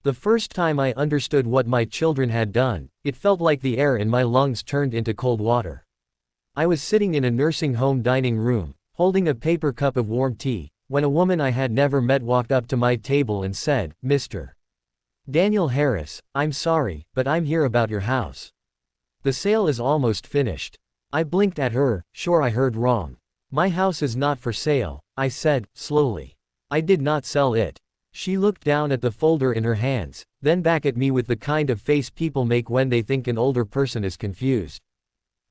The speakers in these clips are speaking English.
The first time I understood what my children had done, it felt like the air in my lungs turned into cold water. I was sitting in a nursing home dining room, holding a paper cup of warm tea, when a woman I had never met walked up to my table and said, "Mr. Daniel Harris, I'm sorry, but I'm here about your house. The sale is almost finished." I blinked at her, sure I heard wrong. "My house is not for sale," I said, slowly. "I did not sell it." She looked down at the folder in her hands, then back at me with the kind of face people make when they think an older person is confused.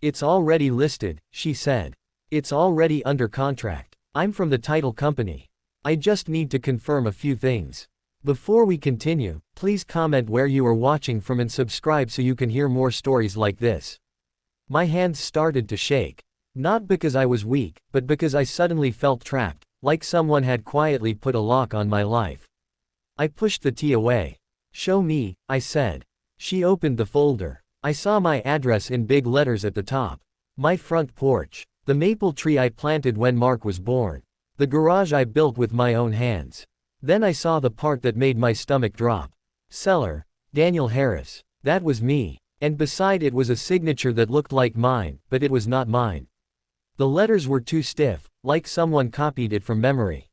"It's already listed," she said. "It's already under contract. I'm from the title company. I just need to confirm a few things. Before we continue, please comment where you are watching from and subscribe so you can hear more stories like this." My hands started to shake. Not because I was weak, but because I suddenly felt trapped, like someone had quietly put a lock on my life. I pushed the tea away. "Show me," I said. She opened the folder. I saw my address in big letters at the top. My front porch. The maple tree I planted when Mark was born. The garage I built with my own hands. Then I saw the part that made my stomach drop. Seller, Daniel Harris. That was me. And beside it was a signature that looked like mine, but it was not mine. The letters were too stiff, like someone copied it from memory.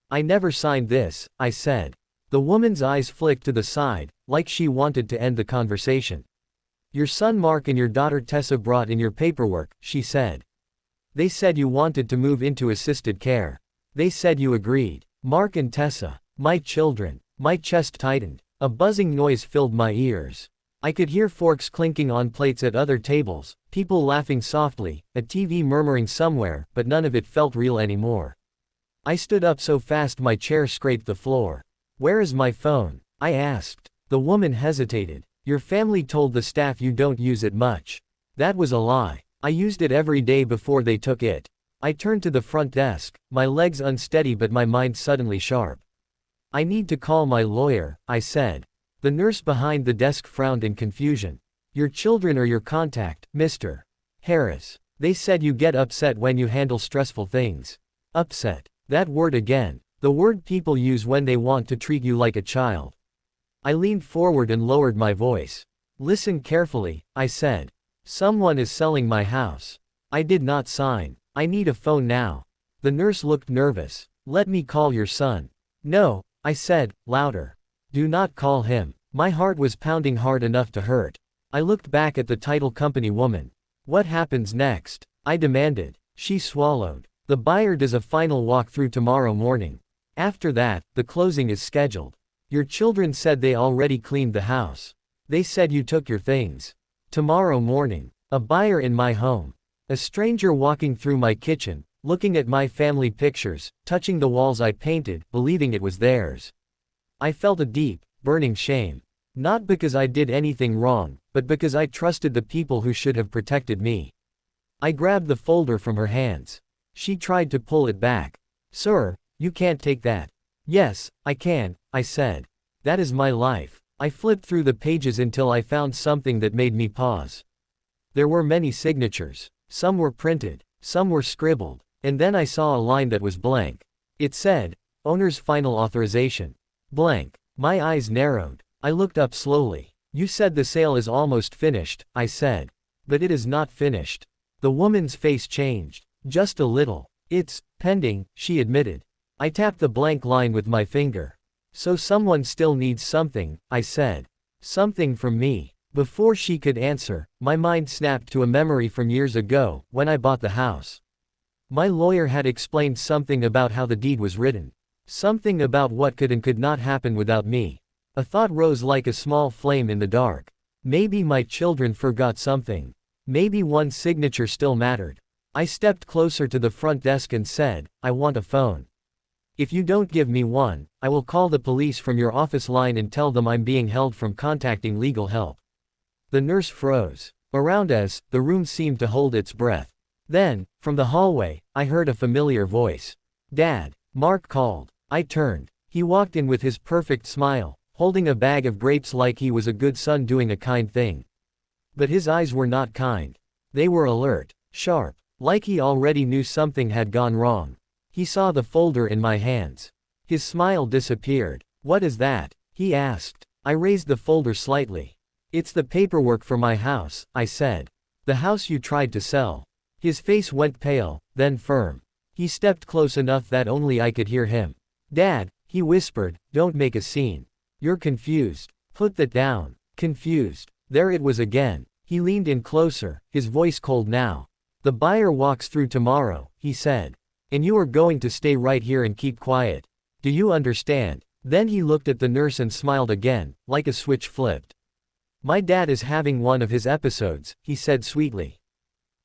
"I never signed this," I said. The woman's eyes flicked to the side, like she wanted to end the conversation. "Your son Mark and your daughter Tessa brought in your paperwork," she said. "They said you wanted to move into assisted care. They said you agreed." Mark and Tessa. My children. My chest tightened. A buzzing noise filled my ears. I could hear forks clinking on plates at other tables, people laughing softly, a TV murmuring somewhere, but none of it felt real anymore. I stood up so fast my chair scraped the floor. "Where is my phone?" I asked. The woman hesitated. "Your family told the staff you don't use it much." That was a lie. I used it every day before they took it. I turned to the front desk, my legs unsteady but my mind suddenly sharp. "I need to call my lawyer," I said. The nurse behind the desk frowned in confusion. "Your children are your contact, Mr. Harris. They said you get upset when you handle stressful things." Upset. That word again. The word people use when they want to treat you like a child. I leaned forward and lowered my voice. "Listen carefully," I said. "Someone is selling my house. I did not sign. I need a phone now." The nurse looked nervous. "Let me call your son." "No," I said, louder. "Do not call him." My heart was pounding hard enough to hurt. I looked back at the title company woman. "What happens next?" I demanded. She swallowed. "The buyer does a final walkthrough tomorrow morning. After that, the closing is scheduled. Your children said they already cleaned the house. They said you took your things. Tomorrow morning. A buyer in my home. A stranger walking through my kitchen, looking at my family pictures, touching the walls I painted, believing it was theirs." I felt a deep, burning shame. Not because I did anything wrong, but because I trusted the people who should have protected me. I grabbed the folder from her hands. She tried to pull it back. "Sir, you can't take that." "Yes, I can," I said. "That is my life." I flipped through the pages until I found something that made me pause. There were many signatures. Some were printed, some were scribbled, and then I saw a line that was blank. It said, "Owner's final authorization." Blank. My eyes narrowed. I looked up slowly. "You said the sale is almost finished," I said. "But it is not finished." The woman's face changed. Just a little. "It's pending," she admitted. I tapped the blank line with my finger. "So someone still needs something," I said. "Something from me." Before she could answer, my mind snapped to a memory from years ago, when I bought the house. My lawyer had explained something about how the deed was written. Something about what could and could not happen without me. A thought rose like a small flame in the dark. Maybe my children forgot something. Maybe one signature still mattered. I stepped closer to the front desk and said, "I want a phone. If you don't give me one, I will call the police from your office line and tell them I'm being held from contacting legal help." The nurse froze. Around us, the room seemed to hold its breath. Then, from the hallway, I heard a familiar voice. "Dad," Mark called. I turned. He walked in with his perfect smile, holding a bag of grapes like he was a good son doing a kind thing. But his eyes were not kind. They were alert, sharp, like he already knew something had gone wrong. He saw the folder in my hands. His smile disappeared. "What is that?" he asked. I raised the folder slightly. It's the paperwork for my house, I said. The house you tried to sell. His face went pale, then firm. He stepped close enough that only I could hear him. Dad, he whispered, don't make a scene. You're confused. Put that down. Confused. There it was again. He leaned in closer, his voice cold now. The buyer walks through tomorrow, he said. And you are going to stay right here and keep quiet. Do you understand? Then he looked at the nurse and smiled again, like a switch flipped. My dad is having one of his episodes, he said sweetly.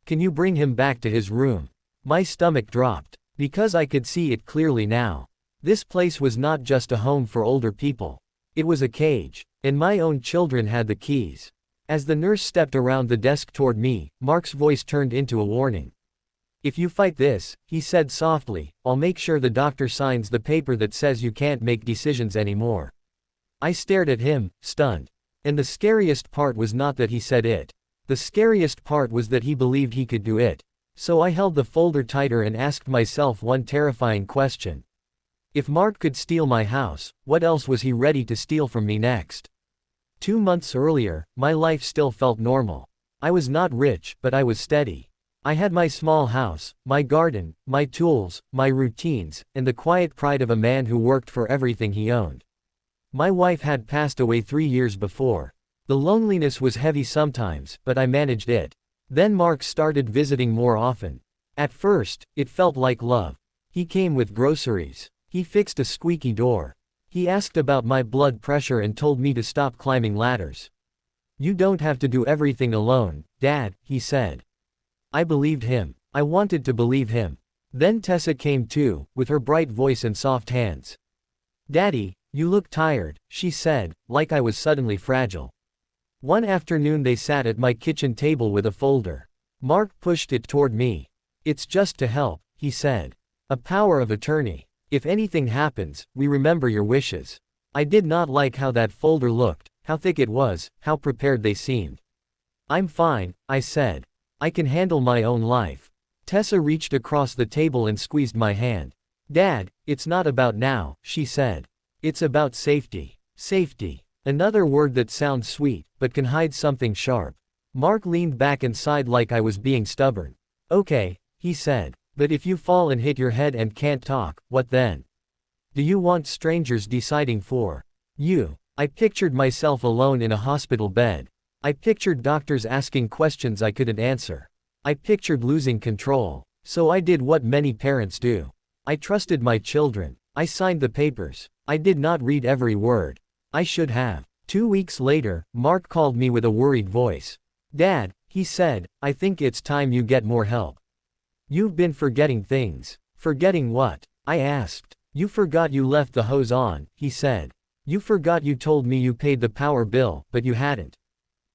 Can you bring him back to his room? My stomach dropped. Because I could see it clearly now. This place was not just a home for older people. It was a cage. And my own children had the keys. As the nurse stepped around the desk toward me, Mark's voice turned into a warning. If you fight this, he said softly, I'll make sure the doctor signs the paper that says you can't make decisions anymore. I stared at him, stunned. And the scariest part was not that he said it. The scariest part was that he believed he could do it. So I held the folder tighter and asked myself one terrifying question. If Mark could steal my house, what else was he ready to steal from me next? 2 months earlier, my life still felt normal. I was not rich, but I was steady. I had my small house, my garden, my tools, my routines, and the quiet pride of a man who worked for everything he owned. My wife had passed away 3 years before. The loneliness was heavy sometimes, but I managed it. Then Mark started visiting more often. At first, it felt like love. He came with groceries. He fixed a squeaky door. He asked about my blood pressure and told me to stop climbing ladders. You don't have to do everything alone, Dad, he said. I believed him. I wanted to believe him. Then Tessa came too, with her bright voice and soft hands. Daddy, you look tired, she said, like I was suddenly fragile. One afternoon they sat at my kitchen table with a folder. Mark pushed it toward me. It's just to help, he said. A power of attorney. If anything happens, we remember your wishes. I did not like how that folder looked, how thick it was, how prepared they seemed. I'm fine, I said. I can handle my own life. Tessa reached across the table and squeezed my hand. Dad, it's not about now, she said. It's about safety. Safety. Another word that sounds sweet, but can hide something sharp. Mark leaned back and sighed like I was being stubborn. Okay, he said. But if you fall and hit your head and can't talk, what then? Do you want strangers deciding for you? I pictured myself alone in a hospital bed. I pictured doctors asking questions I couldn't answer. I pictured losing control. So I did what many parents do. I trusted my children. I signed the papers. I did not read every word. I should have. 2 weeks later, Mark called me with a worried voice. Dad, he said, I think it's time you get more help. You've been forgetting things. Forgetting what? I asked. You forgot you left the hose on, he said. You forgot you told me you paid the power bill, but you hadn't.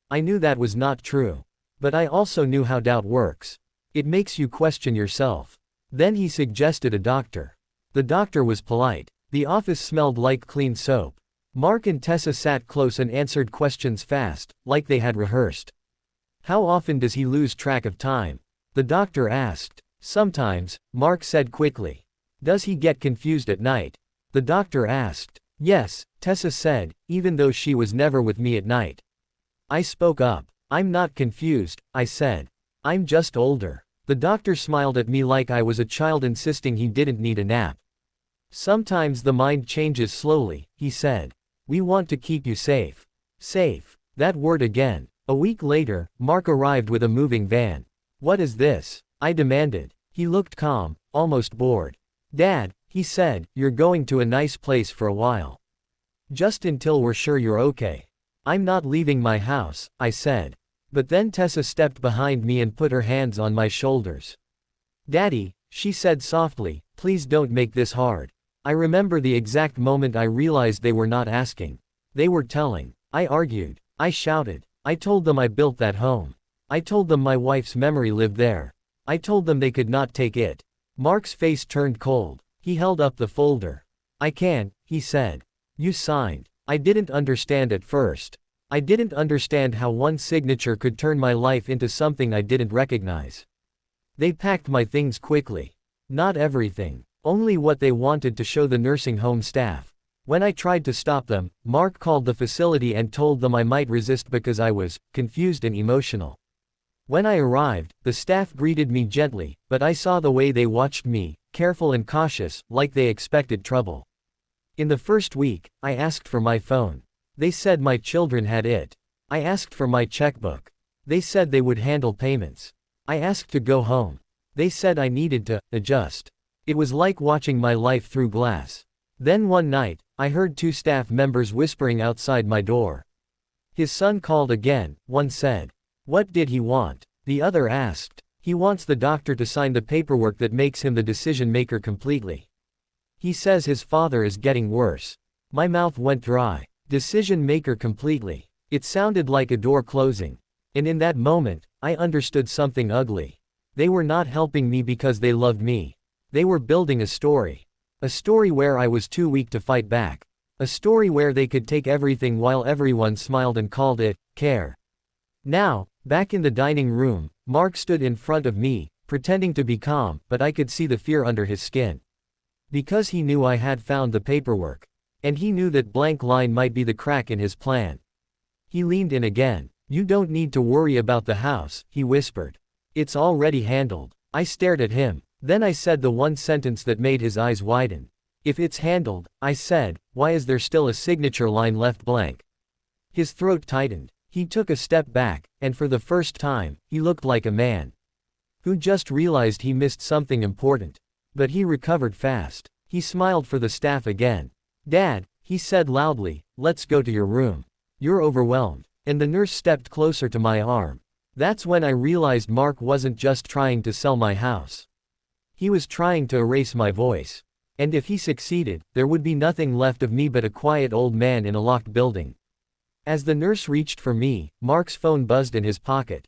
I knew that was not true. But I also knew how doubt works. It makes you question yourself. Then he suggested a doctor. The doctor was polite. The office smelled like clean soap. Mark and Tessa sat close and answered questions fast, like they had rehearsed. How often does he lose track of time? The doctor asked. Sometimes, Mark said quickly. Does he get confused at night? The doctor asked. Yes, Tessa said, even though she was never with me at night. I spoke up. I'm not confused, I said. I'm just older. The doctor smiled at me like I was a child insisting he didn't need a nap. Sometimes the mind changes slowly, he said. We want to keep you safe. Safe. That word again. A week later, Mark arrived with a moving van. What is this? I demanded. He looked calm, almost bored. Dad, he said, you're going to a nice place for a while. Just until we're sure you're okay. I'm not leaving my house, I said. But then Tessa stepped behind me and put her hands on my shoulders. Daddy, she said softly, please don't make this hard. I remember the exact moment I realized they were not asking. They were telling. I argued. I shouted. I told them I built that home. I told them my wife's memory lived there. I told them they could not take it. Mark's face turned cold. He held up the folder. I can't, he said. You signed. I didn't understand at first. I didn't understand how one signature could turn my life into something I didn't recognize. They packed my things quickly. Not everything. Only what they wanted to show the nursing home staff. When I tried to stop them, Mark called the facility and told them I might resist because I was confused and emotional. When I arrived, the staff greeted me gently, but I saw the way they watched me, careful and cautious, like they expected trouble. In the first week, I asked for my phone. They said my children had it. I asked for my checkbook. They said they would handle payments. I asked to go home. They said I needed to adjust. It was like watching my life through glass. Then one night, I heard two staff members whispering outside my door. His son called again, one said. What did he want? The other asked. He wants the doctor to sign the paperwork that makes him the decision maker completely. He says his father is getting worse. My mouth went dry. Decision maker completely. It sounded like a door closing. And in that moment, I understood something ugly. They were not helping me because they loved me. They were building a story. A story where I was too weak to fight back. A story where they could take everything while everyone smiled and called it care. Now, back in the dining room, Mark stood in front of me, pretending to be calm, but I could see the fear under his skin. Because he knew I had found the paperwork. And he knew that blank line might be the crack in his plan. He leaned in again. You don't need to worry about the house, he whispered. It's already handled. I stared at him. Then I said the one sentence that made his eyes widen. If it's handled, I said, why is there still a signature line left blank? His throat tightened. He took a step back, and for the first time, he looked like a man who just realized he missed something important. But he recovered fast. He smiled for the staff again. Dad, he said loudly, let's go to your room. You're overwhelmed. And the nurse stepped closer to my arm. That's when I realized Mark wasn't just trying to sell my house. He was trying to erase my voice. And if he succeeded, there would be nothing left of me but a quiet old man in a locked building. As the nurse reached for me, Mark's phone buzzed in his pocket.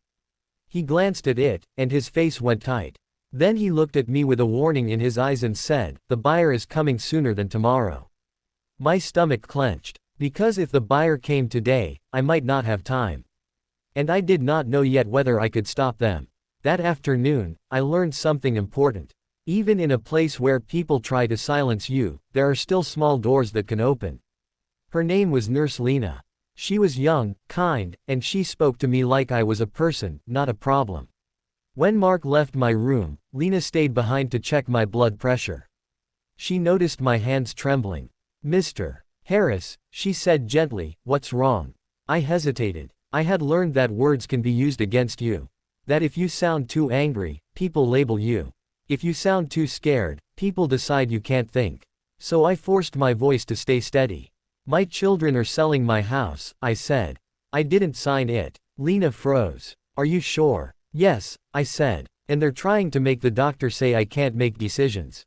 He glanced at it, and his face went tight. Then he looked at me with a warning in his eyes and said, the buyer is coming sooner than tomorrow. My stomach clenched. Because if the buyer came today, I might not have time. And I did not know yet whether I could stop them. That afternoon, I learned something important. Even in a place where people try to silence you, there are still small doors that can open. Her name was Nurse Lena. She was young, kind, and she spoke to me like I was a person, not a problem. When Mark left my room, Lena stayed behind to check my blood pressure. She noticed my hands trembling. Mr. Harris, she said gently, what's wrong? I hesitated. I had learned that words can be used against you. That if you sound too angry, people label you. If you sound too scared, people decide you can't think. So I forced my voice to stay steady. My children are selling my house, I said. I didn't sign it. Lena froze. Are you sure? Yes, I said. And they're trying to make the doctor say I can't make decisions.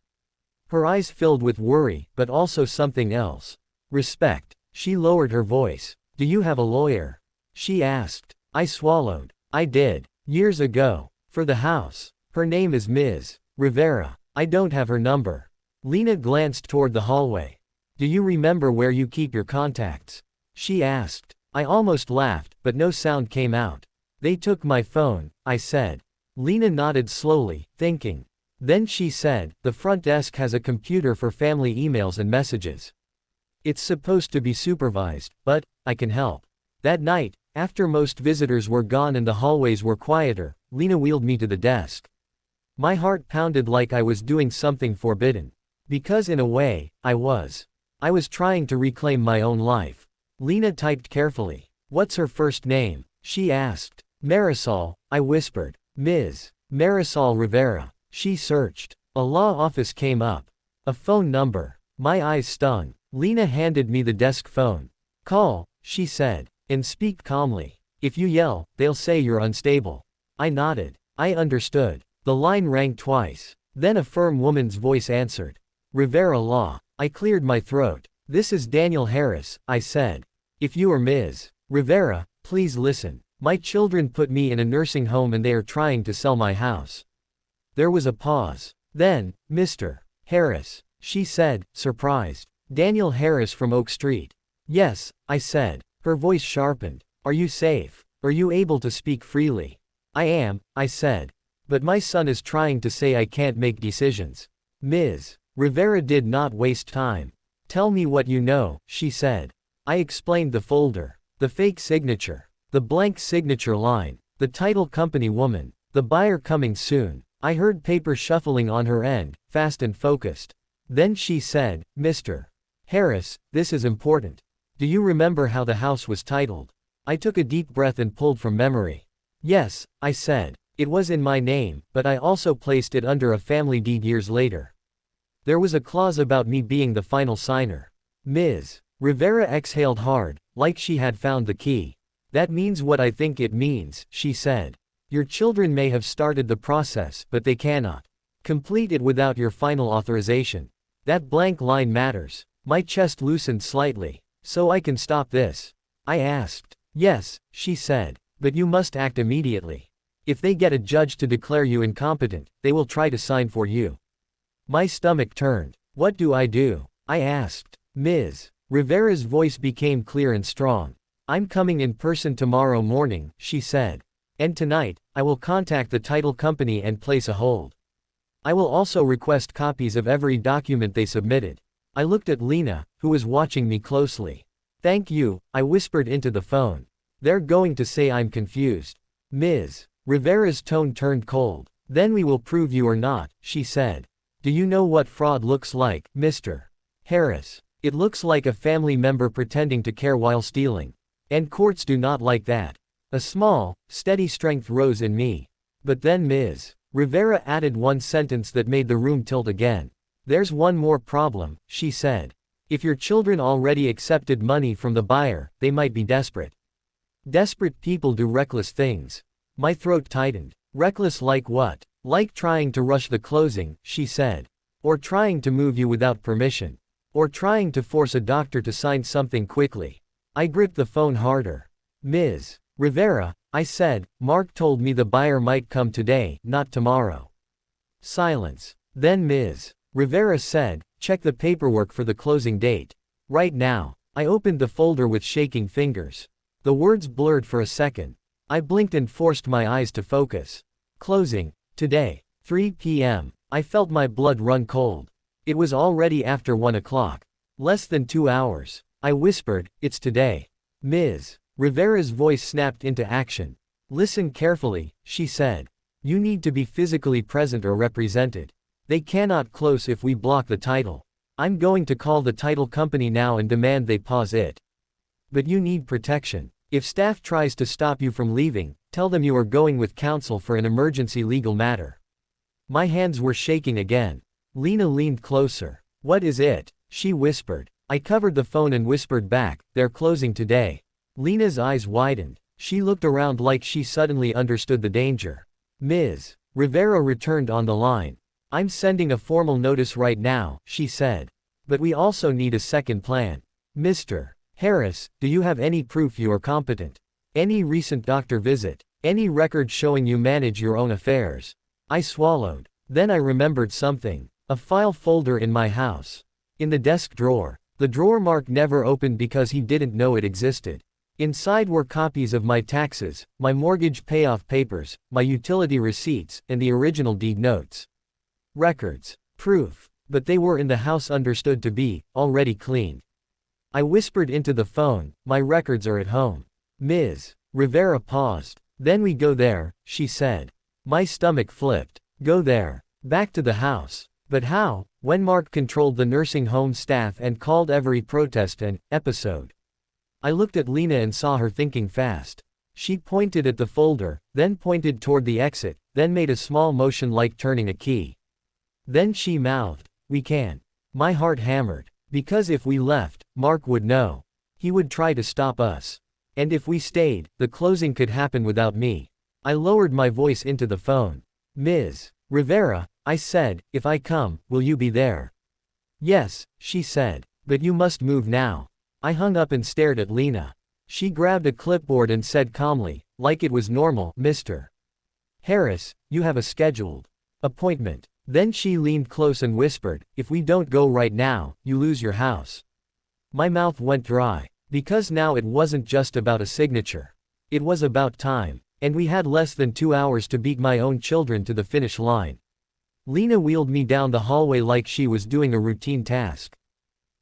Her eyes filled with worry, but also something else. Respect. She lowered her voice. Do you have a lawyer? She asked. I swallowed. I did. Years ago. For the house. Her name is Ms. Rivera. I don't have her number. Lena glanced toward the hallway. Do you remember where you keep your contacts? She asked. I almost laughed, but no sound came out. They took my phone, I said. Lena nodded slowly, thinking. Then she said, the front desk has a computer for family emails and messages. It's supposed to be supervised, but I can help. That night, after most visitors were gone and the hallways were quieter, Lena wheeled me to the desk. My heart pounded like I was doing something forbidden. Because in a way, I was. I was trying to reclaim my own life. Lena typed carefully. What's her first name? She asked. Marisol, I whispered. Ms. Marisol Rivera. She searched. A law office came up. A phone number. My eyes stung. Lena handed me the desk phone. Call, she said. And speak calmly. If you yell, they'll say you're unstable. I nodded. I understood. The line rang twice. Then a firm woman's voice answered. Rivera Law. I cleared my throat. This is Daniel Harris, I said. If you are Ms. Rivera, please listen. My children put me in a nursing home and they are trying to sell my house. There was a pause. Then, Mr. Harris, she said, surprised. Daniel Harris from Oak Street. Yes, I said. Her voice sharpened. Are you safe? Are you able to speak freely? I am, I said. But my son is trying to say I can't make decisions. Ms. Rivera did not waste time. Tell me what you know, she said. I explained the folder. The fake signature. The blank signature line. The title company woman. The buyer coming soon. I heard paper shuffling on her end, fast and focused. Then she said, Mr. Harris, this is important. Do you remember how the house was titled? I took a deep breath and pulled from memory. Yes, I said. It was in my name, but I also placed it under a family deed years later. There was a clause about me being the final signer. Ms. Rivera exhaled hard, like she had found the key. That means what I think it means, she said. Your children may have started the process, but they cannot complete it without your final authorization. That blank line matters. My chest loosened slightly. So I can stop this? I asked. Yes, she said. But you must act immediately. If they get a judge to declare you incompetent, they will try to sign for you. My stomach turned. What do I do? I asked. Ms. Rivera's voice became clear and strong. I'm coming in person tomorrow morning, she said. And tonight, I will contact the title company and place a hold. I will also request copies of every document they submitted. I looked at Lena, who was watching me closely. Thank you, I whispered into the phone. They're going to say I'm confused. Ms. Rivera's tone turned cold. Then we will prove you are not, she said. Do you know what fraud looks like, Mr. Harris? It looks like a family member pretending to care while stealing. And courts do not like that. A small, steady strength rose in me. But then Ms. Rivera added one sentence that made the room tilt again. There's one more problem, she said. If your children already accepted money from the buyer, they might be desperate. Desperate people do reckless things. My throat tightened. Reckless like what? Like trying to rush the closing, she said. Or trying to move you without permission. Or trying to force a doctor to sign something quickly. I gripped the phone harder. Ms. Rivera, I said, Mark told me the buyer might come today, not tomorrow. Silence. Then Ms. Rivera said, check the paperwork for the closing date. Right now. I opened the folder with shaking fingers. The words blurred for a second. I blinked and forced my eyes to focus. Closing. Today. 3 p.m. I felt my blood run cold. It was already after 1 o'clock. Less than 2 hours. I whispered, it's today. Ms. Rivera's voice snapped into action. Listen carefully, she said. You need to be physically present or represented. They cannot close if we block the title. I'm going to call the title company now and demand they pause it. But you need protection. If staff tries to stop you from leaving, tell them you are going with counsel for an emergency legal matter. My hands were shaking again. Lena leaned closer. What is it? She whispered. I covered the phone and whispered back, they're closing today. Lena's eyes widened. She looked around like she suddenly understood the danger. Ms. Rivera returned on the line. I'm sending a formal notice right now, she said. But we also need a second plan. Mr. Harris, do you have any proof you are competent? Any recent doctor visit? Any record showing you manage your own affairs? I swallowed. Then I remembered something. A file folder in my house. In the desk drawer. The drawer Mark never opened because he didn't know it existed. Inside were copies of my taxes, my mortgage payoff papers, my utility receipts, and the original deed notes. Records. Proof. But they were in the house understood to be, already cleaned. I whispered into the phone, my records are at home. Ms. Rivera paused. Then we go there, she said. My stomach flipped. Go there. Back to the house. But how, when Mark controlled the nursing home staff and called every protest an episode? I looked at Lena and saw her thinking fast. She pointed at the folder, then pointed toward the exit, then made a small motion like turning a key. Then she mouthed, we can. My heart hammered. Because if we left, Mark would know. He would try to stop us. And if we stayed, the closing could happen without me. I lowered my voice into the phone. Ms. Rivera, I said, if I come, will you be there? Yes, she said. But you must move now. I hung up and stared at Lena. She grabbed a clipboard and said calmly, like it was normal, Mr. Harris, you have a scheduled appointment. Then she leaned close and whispered, if we don't go right now, you lose your house. My mouth went dry. Because now it wasn't just about a signature. It was about time. And we had less than 2 hours to beat my own children to the finish line. Lena wheeled me down the hallway like she was doing a routine task.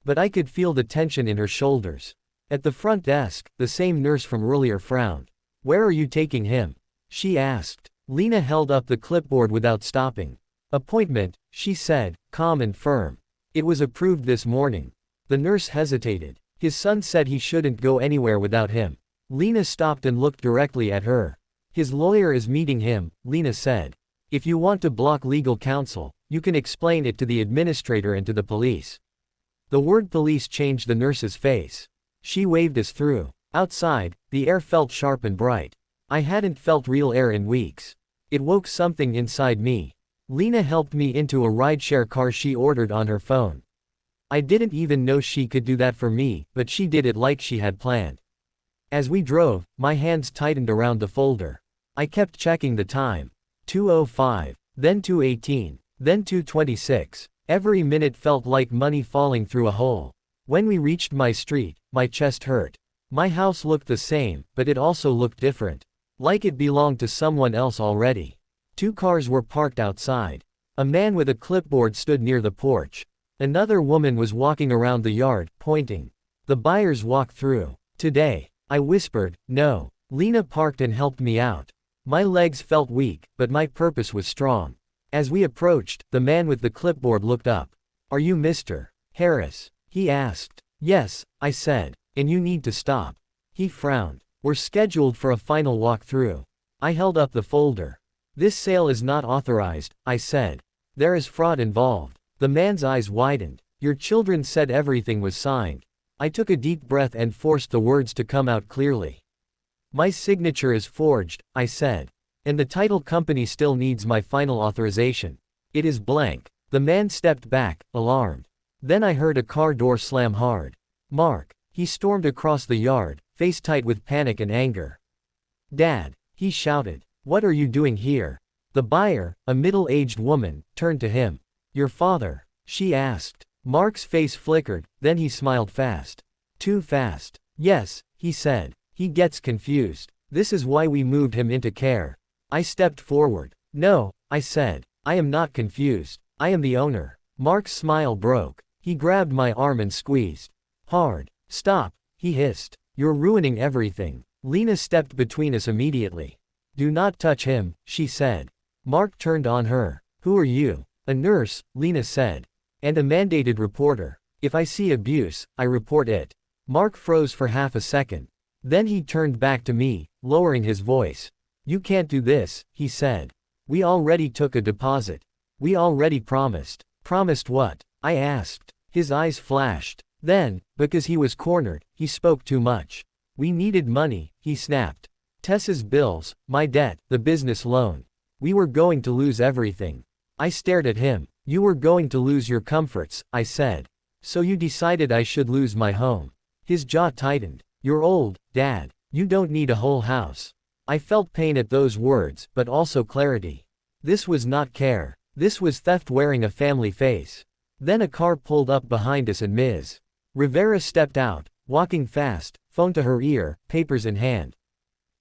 but I could feel the tension in her shoulders. At the front desk, the same nurse from earlier frowned. "Where are you taking him?" she asked. Lena held up the clipboard without stopping. "Appointment," she said, calm and firm. "It was approved this morning." The nurse hesitated. "His son said he shouldn't go anywhere without him." Lena stopped and looked directly at her. "His lawyer is meeting him," Lena said. "If you want to block legal counsel, you can explain it to the administrator and to the police." The word police changed the nurse's face. She waved us through. Outside, the air felt sharp and bright. I hadn't felt real air in weeks. It woke something inside me. Lena helped me into a rideshare car she ordered on her phone. I didn't even know she could do that for me, but she did it like she had planned. As we drove, my hands tightened around the folder. I kept checking the time. 2:05, then 2:18, then 2:26. Every minute felt like money falling through a hole. When we reached my street, my chest hurt. My house looked the same, but it also looked different. Like it belonged to someone else already. 2 cars were parked outside. A man with a clipboard stood near the porch. Another woman was walking around the yard, pointing. The buyers walked through. "Today." I whispered. "No." Lena parked and helped me out. My legs felt weak, but my purpose was strong. As we approached, the man with the clipboard looked up. "Are you Mr. Harris?" he asked. "Yes," I said. "And you need to stop." He frowned. "We're scheduled for a final walkthrough." I held up the folder. "This sale is not authorized," I said. "There is fraud involved." The man's eyes widened. "Your children said everything was signed." I took a deep breath and forced the words to come out clearly. "My signature is forged," I said. "And the title company still needs my final authorization. It is blank." The man stepped back, alarmed. Then I heard a car door slam hard. "Mark." He stormed across the yard, face tight with panic and anger. "Dad," he shouted. "What are you doing here?" The buyer, a middle-aged woman, turned to him. "Your father?" she asked. Mark's face flickered, then he smiled fast. "Too fast." "Yes," he said. "He gets confused. This is why we moved him into care." I stepped forward. "No," I said. "I am not confused. I am the owner." Mark's smile broke. He grabbed my arm and squeezed. Hard. "Stop," he hissed. "You're ruining everything." Lena stepped between us immediately. "Do not touch him," she said. Mark turned on her. "Who are you?" "A nurse," Lena said. "And a mandated reporter. If I see abuse, I report it." Mark froze for half a second. Then he turned back to me, lowering his voice. "You can't do this," he said. "We already took a deposit. We already promised." "Promised what?" I asked. His eyes flashed. Then, because he was cornered, he spoke too much. "We needed money," he snapped. "Tessa's bills, my debt, the business loan. We were going to lose everything." I stared at him. "You were going to lose your comforts," I said. "So you decided I should lose my home." His jaw tightened. "You're old, Dad. You don't need a whole house." I felt pain at those words, but also clarity. This was not care. This was theft wearing a family face. Then a car pulled up behind us and Ms. Rivera stepped out, walking fast, phone to her ear, papers in hand.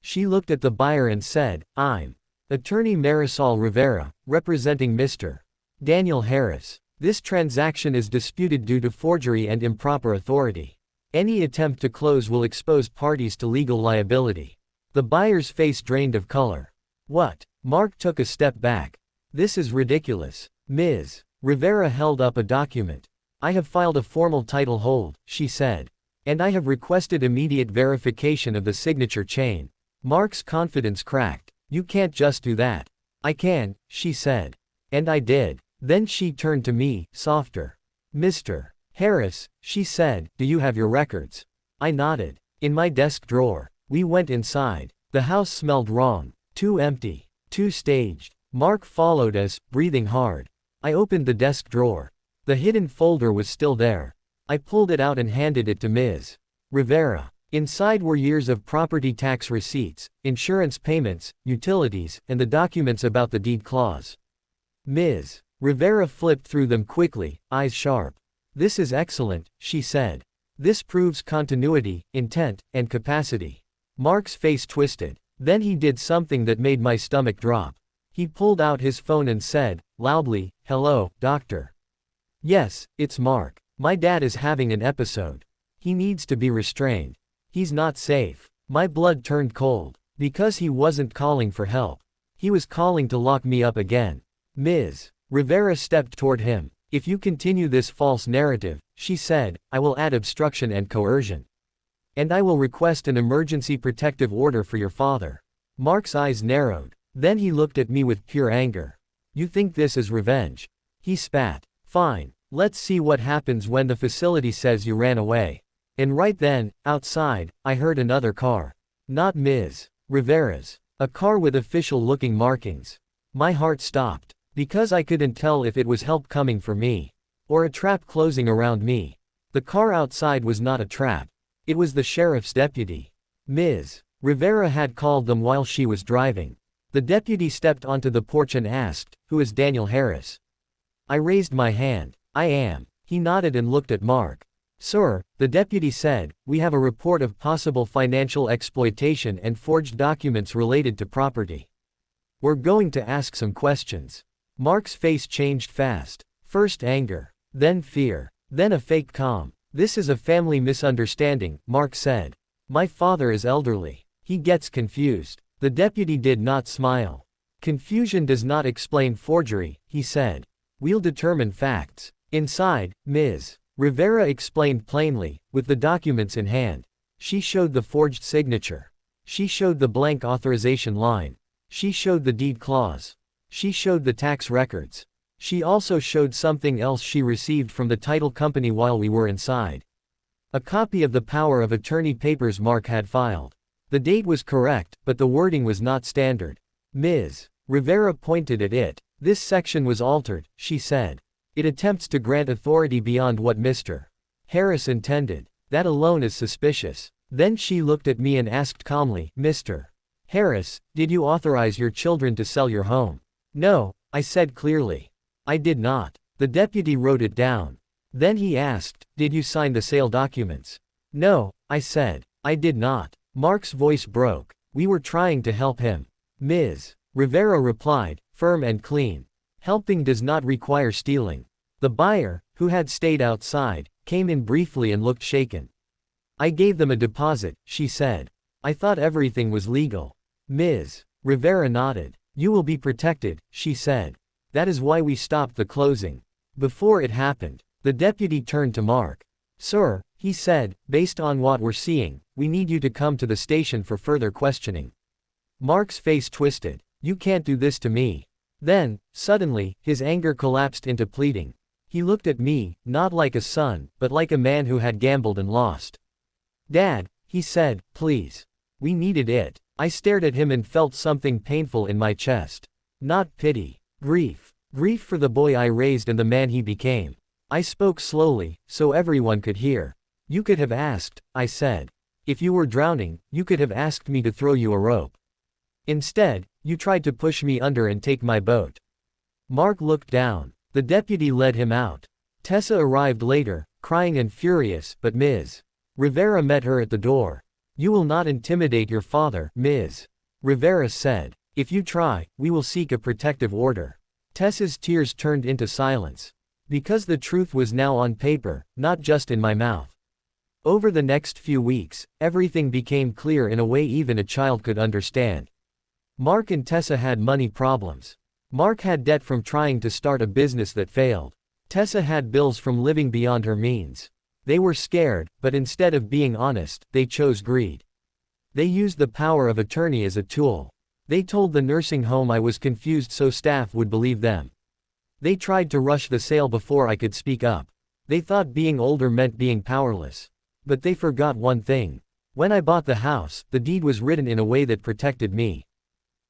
She looked at the buyer and said, "I'm Attorney Marisol Rivera, representing Mr. Daniel Harris. This transaction is disputed due to forgery and improper authority. Any attempt to close will expose parties to legal liability." The buyer's face drained of color. "What?" Mark took a step back. "This is ridiculous." Ms. Rivera held up a document. "I have filed a formal title hold," she said. "And I have requested immediate verification of the signature chain." Mark's confidence cracked. "You can't just do that." "I can," she said. And I did. Then she turned to me, softer. "Mr. Harris," she said, "do you have your records?" I nodded. "In my desk drawer." We went inside. The house smelled wrong. Too empty. Too staged. Mark followed us, breathing hard. I opened the desk drawer. The hidden folder was still there. I pulled it out and handed it to Ms. Rivera. Inside were years of property tax receipts, insurance payments, utilities, and the documents about the deed clause. Ms. Rivera flipped through them quickly, eyes sharp. "This is excellent," she said. "This proves continuity, intent, and capacity." Mark's face twisted. Then he did something that made my stomach drop. He pulled out his phone and said, loudly, "Hello, doctor." "Yes, it's Mark." My dad is having an episode. He needs to be restrained. He's not safe. My blood turned cold. Because he wasn't calling for help. He was calling to lock me up again. Ms. Rivera stepped toward him. If you continue this false narrative, she said, I will add obstruction and coercion. And I will request an emergency protective order for your father. Mark's eyes narrowed. Then he looked at me with pure anger. You think this is revenge? He spat. Fine. Let's see what happens when the facility says you ran away. And right then, outside, I heard another car. Not Ms. Rivera's. A car with official-looking markings. My heart stopped. Because I couldn't tell if it was help coming for me. Or a trap closing around me. The car outside was not a trap. It was the sheriff's deputy. Ms. Rivera had called them while she was driving. The deputy stepped onto the porch and asked, Who is Daniel Harris? I raised my hand. I am. He nodded and looked at Mark. Sir, the deputy said, we have a report of possible financial exploitation and forged documents related to property. We're going to ask some questions. Mark's face changed fast. First anger. Then fear. Then a fake calm. This is a family misunderstanding, Mark said. My father is elderly. He gets confused. The deputy did not smile. Confusion does not explain forgery, he said. We'll determine facts. Inside, Ms. Rivera explained plainly, with the documents in hand. She showed the forged signature. She showed the blank authorization line. She showed the deed clause. She showed the tax records. She also showed something else she received from the title company while we were inside. A copy of the power of attorney papers Mark had filed. The date was correct, but the wording was not standard. Ms. Rivera pointed at it. This section was altered, she said. It attempts to grant authority beyond what Mr. Harris intended. That alone is suspicious. Then she looked at me and asked calmly, Mr. Harris, did you authorize your children to sell your home? No, I said clearly. I did not. The deputy wrote it down. Then he asked, did you sign the sale documents? No, I said. I did not. Mark's voice broke. We were trying to help him. Ms. Rivera replied, firm and clean. Helping does not require stealing. The buyer, who had stayed outside, came in briefly and looked shaken. I gave them a deposit, she said. I thought everything was legal. Ms. Rivera nodded. You will be protected, she said. That is why we stopped the closing. Before it happened, the deputy turned to Mark. Sir, he said, based on what we're seeing, we need you to come to the station for further questioning. Mark's face twisted. You can't do this to me. Then, suddenly, his anger collapsed into pleading. He looked at me, not like a son, but like a man who had gambled and lost. Dad, he said, please. We needed it. I stared at him and felt something painful in my chest. Not pity. Grief. Grief for the boy I raised and the man he became. I spoke slowly, so everyone could hear. You could have asked, I said. If you were drowning, you could have asked me to throw you a rope. Instead, you tried to push me under and take my boat. Mark looked down. The deputy led him out. Tessa arrived later, crying and furious, but Ms. Rivera met her at the door. You will not intimidate your father, Ms. Rivera said. If you try, we will seek a protective order. Tessa's tears turned into silence. Because the truth was now on paper, not just in my mouth. Over the next few weeks, everything became clear in a way even a child could understand. Mark and Tessa had money problems. Mark had debt from trying to start a business that failed. Tessa had bills from living beyond her means. They were scared, but instead of being honest, they chose greed. They used the power of attorney as a tool. They told the nursing home I was confused so staff would believe them. They tried to rush the sale before I could speak up. They thought being older meant being powerless. But they forgot one thing. When I bought the house, the deed was written in a way that protected me.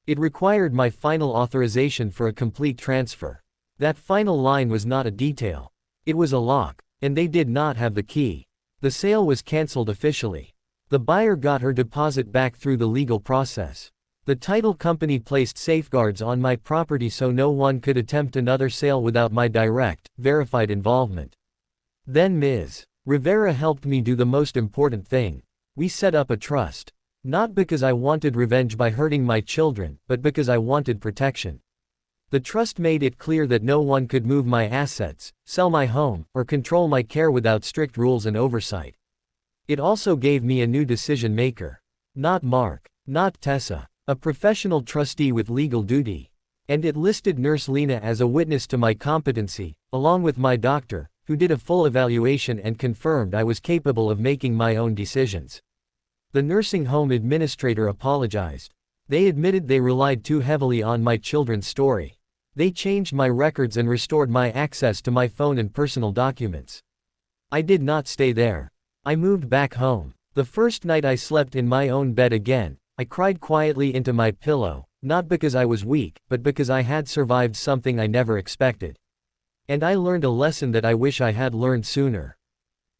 It required my final authorization for a complete transfer. That final line was not a detail. It was a lock, and they did not have the key. The sale was cancelled officially. The buyer got her deposit back through the legal process. The title company placed safeguards on my property so no one could attempt another sale without my direct, verified involvement. Then Ms. Rivera helped me do the most important thing. We set up a trust. Not because I wanted revenge by hurting my children, but because I wanted protection. The trust made it clear that no one could move my assets, sell my home, or control my care without strict rules and oversight. It also gave me a new decision maker. Not Mark. Not Tessa. A professional trustee with legal duty. And it listed Nurse Lena as a witness to my competency, along with my doctor, who did a full evaluation and confirmed I was capable of making my own decisions. The nursing home administrator apologized. They admitted they relied too heavily on my children's story. They changed my records and restored my access to my phone and personal documents. I did not stay there. I moved back home. The first night I slept in my own bed again, I cried quietly into my pillow, not because I was weak, but because I had survived something I never expected. And I learned a lesson that I wish I had learned sooner.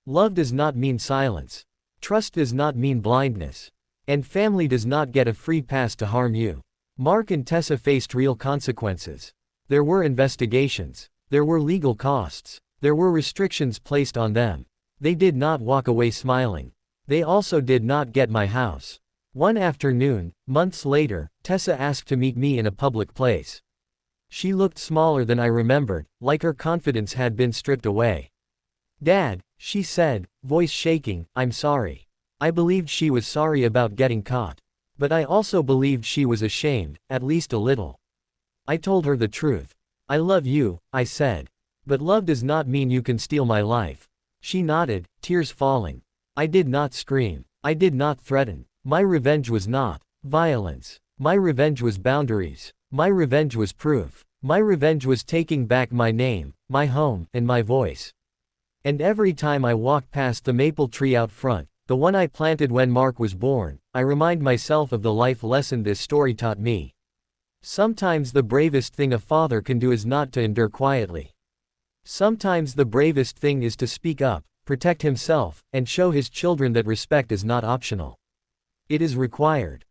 Love does not mean silence. Trust does not mean blindness. And family does not get a free pass to harm you. Mark and Tessa faced real consequences. There were investigations. There were legal costs. There were restrictions placed on them. They did not walk away smiling. They also did not get my house. One afternoon, months later, Tessa asked to meet me in a public place. She looked smaller than I remembered, like her confidence had been stripped away. "Dad," she said, voice shaking, "I'm sorry." I believed she was sorry about getting caught. But I also believed she was ashamed, at least a little. I told her the truth. "I love you," I said. "But love does not mean you can steal my life." She nodded, tears falling. I did not scream. I did not threaten. My revenge was not violence. My revenge was boundaries. My revenge was proof. My revenge was taking back my name, my home, and my voice. And every time I walk past the maple tree out front, the one I planted when Mark was born, I remind myself of the life lesson this story taught me. Sometimes the bravest thing a father can do is not to endure quietly. Sometimes the bravest thing is to speak up, protect himself, and show his children that respect is not optional. It is required.